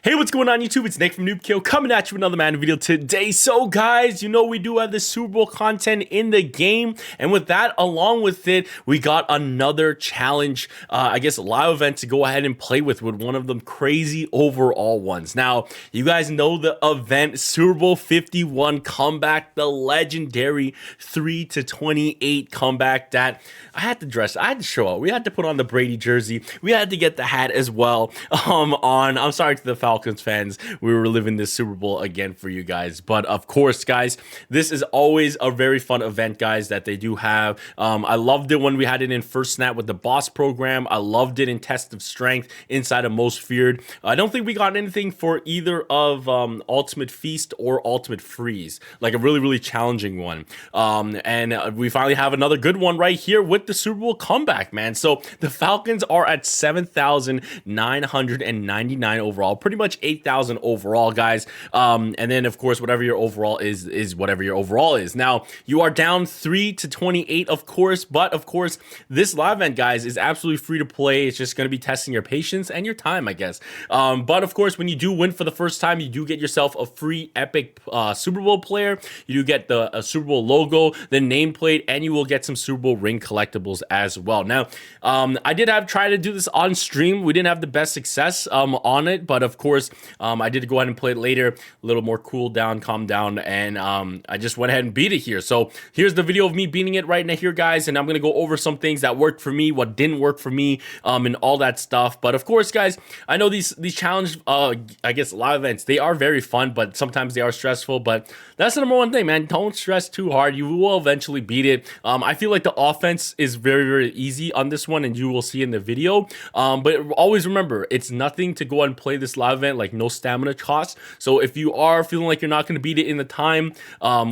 Hey, what's going on YouTube? It's Nick from NoobKill coming at you with another Madden video today. So guys, you know we do have the Super Bowl content in the game, and with that, along with it, we got another challenge, I guess live event to go ahead and play with one of them crazy overall ones. Now, you guys know the event, Super Bowl 51 comeback, the legendary 3-28 comeback that I had to show up. We had to put on the Brady jersey. We had to get the hat as well. I'm sorry to the Falcons fans, we were reliving this Super Bowl again for you guys, but of course guys, this is always a very fun event guys that they do have. I loved it when we had it in First Snap with the boss program. I loved it in Test of Strength inside of Most Feared. I don't think we got anything for either of Ultimate Feast or Ultimate Freeze, like a really challenging one. And we finally have another good one right here with the Super Bowl comeback, man. So the Falcons are at 7,999 overall, pretty much 8,000 overall, guys. And then of course, whatever your overall is whatever your overall is. Now you are down 3-28, of course, but of course, this live event, guys, is absolutely free to play. It's just going to be testing your patience and your time, I guess. But of course, when you do win for the first time, you do get yourself a free epic Super Bowl player. You do get the Super Bowl logo, the nameplate, and you will get some Super Bowl ring collectibles as well. Now, I did try to do this on stream. We didn't have the best success on it, but of course, I did go ahead and play it later, a little more cool down, calm down, and I just went ahead and beat it here. So here's the video of me beating it right now here, guys, and I'm gonna go over some things that worked for me, what didn't work for me, and all that stuff. But of course, guys, I know these challenge, I guess, live events, they are very fun, but sometimes they are stressful. But that's the number one thing, man. Don't stress too hard. You will eventually beat it. I feel like the offense is very easy on this one, and you will see in the video. But always remember, it's nothing to go and play this live event, like no stamina cost. So if you are feeling like you're not going to beat it in the time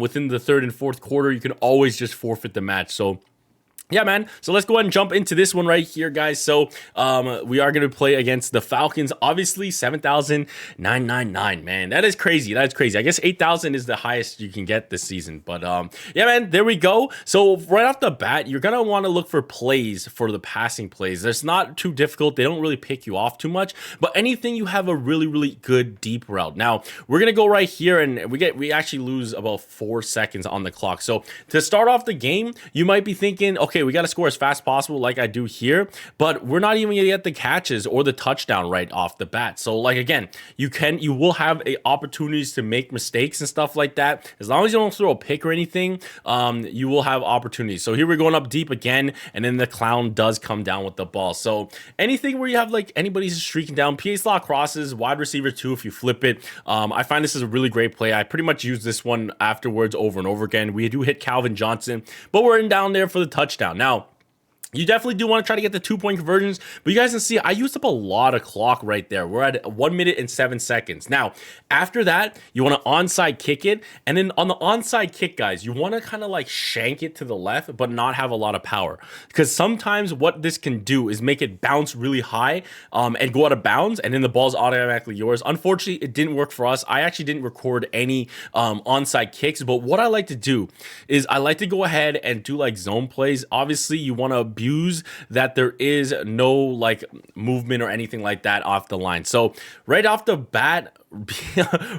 within the third and fourth quarter, you can always just forfeit the match. So yeah, man. So let's go ahead and jump into this one right here, guys. So we are going to play against the Falcons. Obviously, 7,999, man. That is crazy. That is crazy. I guess 8,000 is the highest you can get this season. But yeah, man, there we go. So right off the bat, you're going to want to look for plays for the passing plays. It's not too difficult. They don't really pick you off too much. But anything you have a really good deep route. Now, we're going to go right here, and we actually lose about 4 seconds on the clock. So to start off the game, you might be thinking, okay, we got to score as fast as possible like I do here, but we're not even gonna get the catches or the touchdown right off the bat. So like, again, you will have opportunities to make mistakes and stuff like that. As long as you don't throw a pick or anything, you will have opportunities. So here we're going up deep again, and then the clown does come down with the ball. So anything where you have like anybody's streaking down, PA slot crosses, wide receiver too, if you flip it, I find this is a really great play. I pretty much use this one afterwards over and over again. We do hit Calvin Johnson, but we're in down there for the touchdown. Now, you definitely do want to try to get the 2-point conversions, but you guys can see I used up a lot of clock right there. We're at 1 minute and 7 seconds. Now, after that, you want to onside kick it, and then on the onside kick, guys, you want to kind of like shank it to the left, but not have a lot of power, because sometimes what this can do is make it bounce really high and go out of bounds, and then the ball's automatically yours. Unfortunately, it didn't work for us. I actually didn't record any onside kicks, but what I like to do is I like to go ahead and do like zone plays. Obviously, you want to abuse that there is no like movement or anything like that off the line. So right off the bat,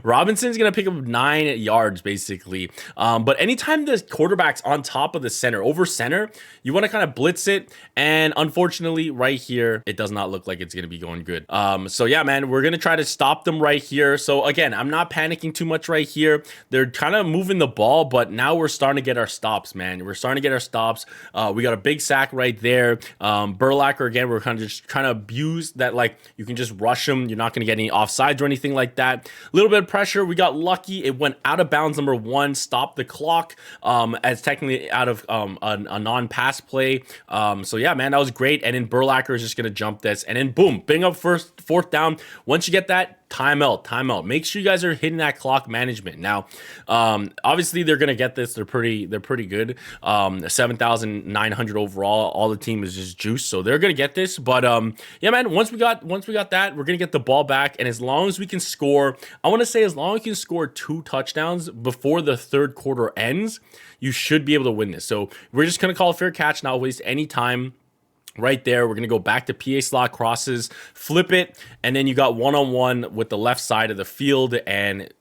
Robinson's gonna pick up 9 yards basically, but anytime the quarterback's on top of the center, over center, you want to kind of blitz it, and unfortunately right here it does not look like it's gonna be going good. So yeah, man, we're gonna try to stop them right here. So again, I'm not panicking too much right here. They're kind of moving the ball, but now we're starting to get our stops, man. We're starting to get our stops. We got a big sack right there. Burlacker, again, we're kind of just trying to abuse that, like you can just rush them, you're not gonna get any offsides or anything like that. A little bit of pressure, we got lucky, it went out of bounds, number 1, stopped the clock as technically out of a non-pass play. So yeah, man, that was great. And then Burlacker is just gonna jump this, and then boom, bring up fourth down. Once you get that, timeout. Make sure you guys are hitting that clock management. Now, obviously they're gonna get this. They're pretty good. 7,900 overall. All the team is just juice, so they're gonna get this. But yeah, man. Once we got that, we're gonna get the ball back, and as long as we can score, I want to say as long as you can score 2 touchdowns before the third quarter ends, you should be able to win this. So we're just gonna call a fair catch, not waste any time. right there. We're going to go back to PA slot crosses, flip it, and then you got one-on-one with the left side of the field, and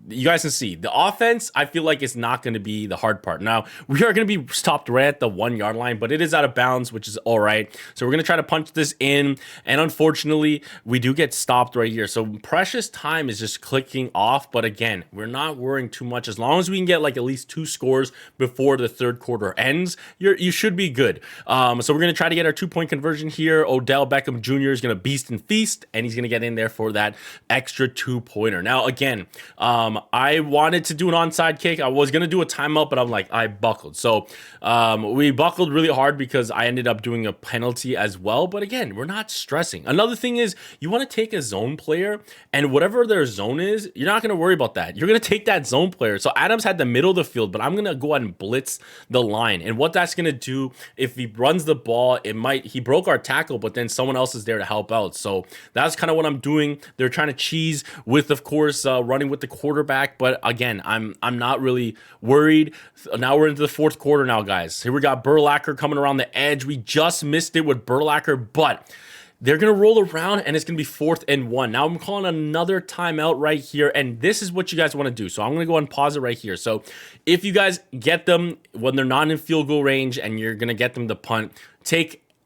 you guys can see the offense, I feel like it's not going to be the hard part. Now, we are going to be stopped right at the 1 yard line, but it is out of bounds, which is all right. So we're going to try to punch this in. And unfortunately, we do get stopped right here. So precious time is just clicking off. But again, we're not worrying too much. As long as we can get like at least 2 scores before the third quarter ends, you should be good. So we're going to try to get our 2-point conversion here. Odell Beckham Jr. is going to beast and feast, and he's going to get in there for that extra 2-pointer. Now, again, I wanted to do an onside kick. I was going to do a timeout, but I'm like, I buckled. So we buckled really hard because I ended up doing a penalty as well. But again, we're not stressing. Another thing is you want to take a zone player, and whatever their zone is, you're not going to worry about that. You're going to take that zone player. So Adams had the middle of the field, but I'm going to go ahead and blitz the line. And what that's going to do, if he runs the ball, he broke our tackle, but then someone else is there to help out. So that's kind of what I'm doing. They're trying to cheese with, of course, running with the quarterback. But again, I'm not really worried. Now we're into the fourth quarter now, guys. Here we got Burlacker coming around the edge. We just missed it with Burlacker, but they're going to roll around, and it's going to be 4th and 1. Now I'm calling another timeout right here, and this is what you guys want to do. So I'm going to go and pause it right here. So if you guys get them when they're not in field goal range and you're going to get them to punt,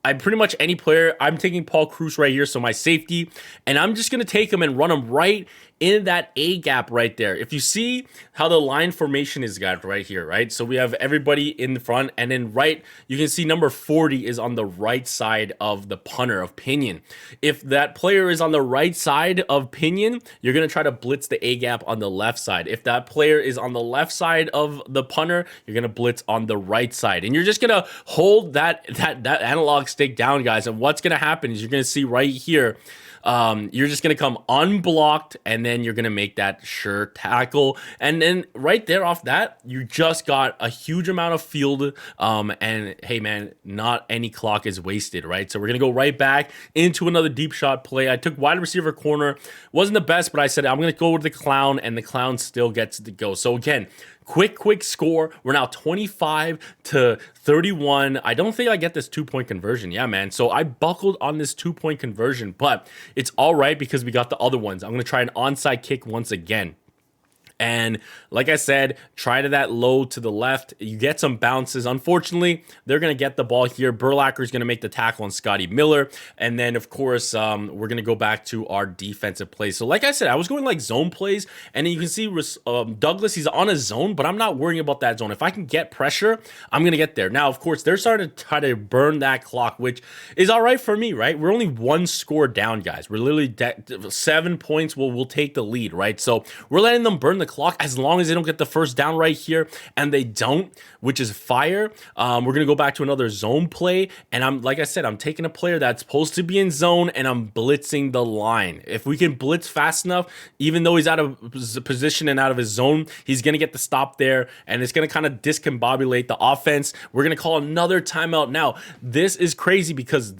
I'm pretty much any player. I'm taking Paul Cruz right here, so my safety, and I'm just going to take him and run him right in that A gap right there. If you see how the line formation is, guys, right here, right? So we have everybody in the front, and then right, you can see number 40 is on the right side of the punter of Pinion. If that player is on the right side of Pinion, you're going to try to blitz the A gap on the left side. If that player is on the left side of the punter, you're going to blitz on the right side. And you're just going to hold that analog stick down, guys. And what's going to happen is you're going to see right here, you're just going to come unblocked, and then you're going to make that sure tackle. And then right there off that, you just got a huge amount of field. And hey, man, not any clock is wasted, right? So we're going to go right back into another deep shot play. I took wide receiver corner. Wasn't the best, but I said I'm going to go with the clown, and the clown still gets to go. So again, quick score. We're now 25-31. I don't think I get this 2-point conversion. Yeah, man. So I buckled on this 2-point conversion, but it's all right because we got the other ones. I'm going to try an onside kick once again. And like I said, try to that low to the left. You get some bounces. Unfortunately, they're going to get the ball here. Burlacker is going to make the tackle on Scotty Miller. And then, of course, we're going to go back to our defensive plays. So like I said, I was going like zone plays. And then you can see Douglas, he's on a zone, but I'm not worrying about that zone. If I can get pressure, I'm going to get there. Now, of course, they're starting to try to burn that clock, which is all right for me, right? We're only 1 score down, guys. We're literally 7 points. We'll take the lead, right? So we're letting them burn the clock as long as they don't get the first down right here, and they don't, which is fire. We're gonna go back to another zone play, and like I said, I'm taking a player that's supposed to be in zone, and I'm blitzing the line. If we can blitz fast enough, even though he's out of position and out of his zone, he's gonna get the stop there, and it's gonna kind of discombobulate the offense. We're gonna call another timeout. Now this is crazy because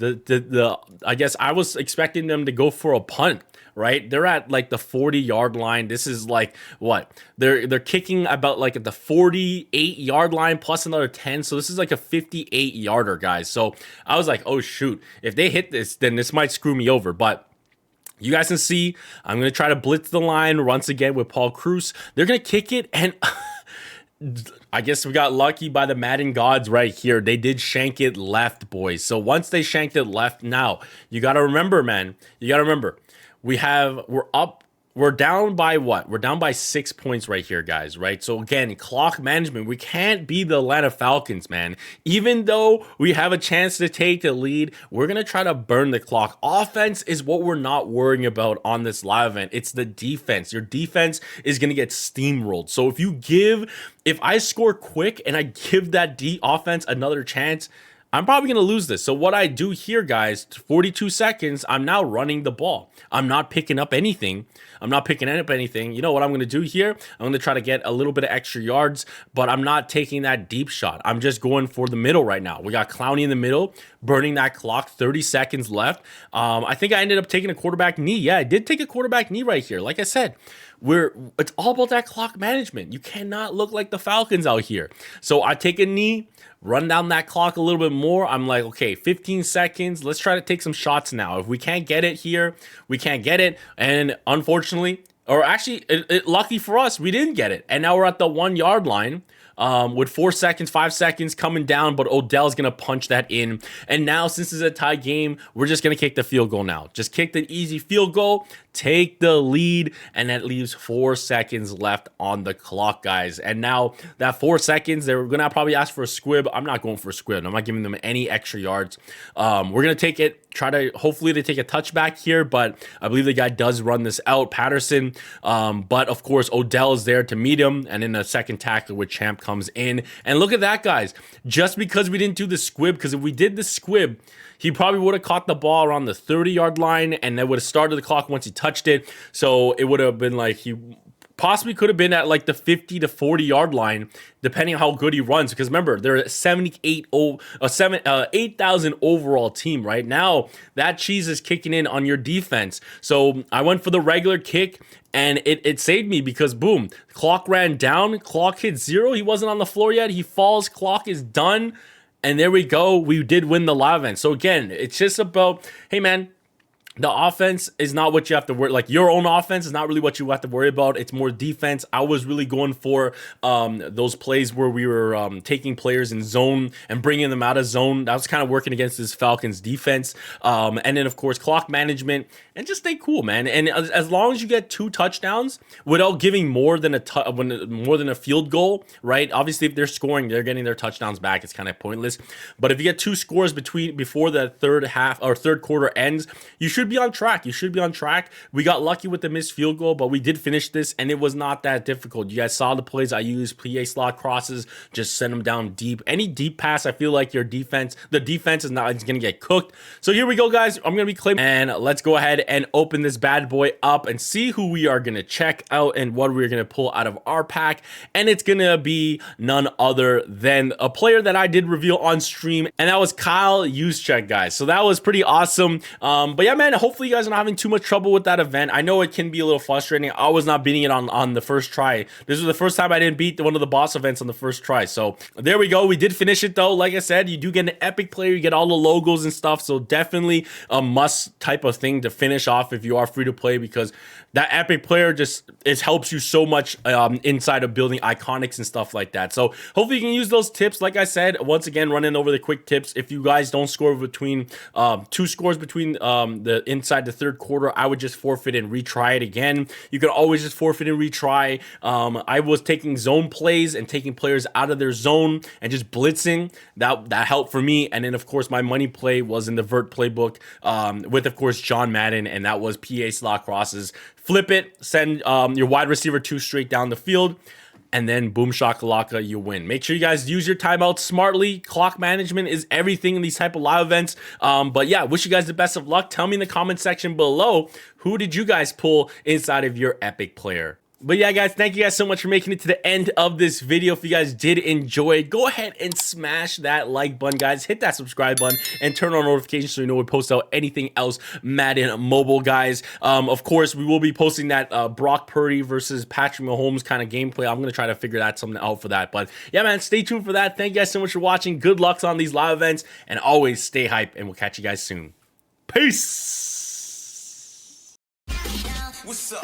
I guess I was expecting them to go for a punt. Right, they're at like the 40-yard line. This is like what they're kicking about like at the 48-yard line plus another 10. So this is like a 58-yarder, guys. So I was like, oh shoot, if they hit this, then this might screw me over. But you guys can see I'm gonna try to blitz the line once again with Paul Cruz. They're gonna kick it, and I guess we got lucky by the Madden gods right here. They did shank it left, boys. So once they shanked it left, now you gotta remember, man. You gotta remember. We're down by what? We're down by 6 points right here, guys, right? So again, clock management, we can't be the Atlanta Falcons, man. Even though we have a chance to take the lead, we're going to try to burn the clock. Offense is what we're not worrying about on this live event. It's the defense. Your defense is going to get steamrolled. So if I score quick and I give that offense another chance, I'm probably going to lose this. So what I do here, guys, 42 seconds, I'm now running the ball. I'm not picking up anything. You know what I'm going to do here? I'm going to try to get a little bit of extra yards, but I'm not taking that deep shot. I'm just going for the middle right now. We got Clowney in the middle, burning that clock, 30 seconds left. I think I ended up taking a quarterback knee. Yeah, I did take a quarterback knee right here. Like I said, it's all about that clock management. You cannot look like the Falcons out here. So I take a knee, run down that clock a little bit more. I'm like, okay, 15 seconds. Let's try to take some shots now. If we can't get it here, we can't get it. And unfortunately, or actually, lucky for us, we didn't get it. And now we're at the 1 yard line. With 4 seconds, 5 seconds coming down, but Odell's going to punch that in. And now, since it's a tie game, we're just going to kick the field goal now. Just kick the easy field goal, take the lead, and that leaves 4 seconds left on the clock, guys. And now, that 4 seconds, they're going to probably ask for a squib. I'm not going for a squib. I'm not giving them any extra yards. We're going to take it. Try to, hopefully they take a touchback here, but I believe the guy does run this out, Patterson. But of course, Odell is there to meet him, and in the second tackle with Champ comes in. And look at that, guys. Just because we didn't do the squib, because if we did the squib, he probably would have caught the ball around the 30-yard line, and that would have started the clock once he touched it. So it would have been like he possibly could have been at like the 50 to 40 yard line, depending on how good he runs. Because remember, they're a 8,000 overall team right now. That cheese is kicking in on your defense. So I went for the regular kick, and it saved me because boom, clock ran down, clock hit 0. He wasn't on the floor yet. He falls, clock is done, and there we go. We did win the live event. So again, it's just about, hey man, the offense is not what you have to worry. Like your own offense is not really what you have to worry about. It's more defense. I was really going for those plays where we were taking players in zone and bringing them out of zone. That was kind of working against this Falcons defense. And then of course clock management, and just stay cool, man. And as long as you get 2 touchdowns without giving more than a field goal, right? Obviously, if they're scoring, they're getting their touchdowns back. It's kind of pointless. But if you get 2 scores before the third quarter ends, you should be on track. You should be on track. We got lucky with the missed field goal, but we did finish this, and it was not that difficult. You guys saw the plays I used, PA slot crosses, just send them down deep. Any deep pass, I feel like the defense is going to get cooked. So here we go, guys. I'm going to be claiming, and let's go ahead and open this bad boy up and see who we are going to check out and what we're going to pull out of our pack. And it's going to be none other than a player that I did reveal on stream, and that was Kyle Juszczyk, guys. So that was pretty awesome. But yeah, man, hopefully you guys are not having too much trouble with that event. I know it can be a little frustrating. I was not beating it on the first try. This was the first time I didn't beat one of the boss events on the first try. So there we go. We did finish it though. Like I said, you do get an epic player. You get all the logos and stuff. So definitely a must type of thing to finish off if you are free to play, because that epic player just helps you so much inside of building iconics and stuff like that. So hopefully you can use those tips. Like I said, once again, running over the quick tips. If you guys don't score between 2 scores between the inside the third quarter, I would just forfeit and retry it again. You could always just forfeit and retry. I was taking zone plays and taking players out of their zone and just blitzing. That helped for me. And then of course my money play was in the vert playbook with of course John Madden, and that was PA slot crosses. Flip it, send your wide receiver 2 straight down the field, and then boom shakalaka, you win. Make sure you guys use your timeouts smartly. Clock management is everything in these type of live events. But yeah, wish you guys the best of luck. Tell me in the comment section below, who did you guys pull inside of your epic player? But yeah, guys, thank you guys so much for making it to the end of this video. If you guys did enjoy it, go ahead and smash that like button, guys. Hit that subscribe button and turn on notifications so you know we post out anything else Madden Mobile, guys. Of course, we will be posting that Brock Purdy versus Patrick Mahomes kind of gameplay. I'm going to try to figure something out for that. But yeah, man, stay tuned for that. Thank you guys so much for watching. Good luck on these live events, and always stay hype, and we'll catch you guys soon. Peace! What's up?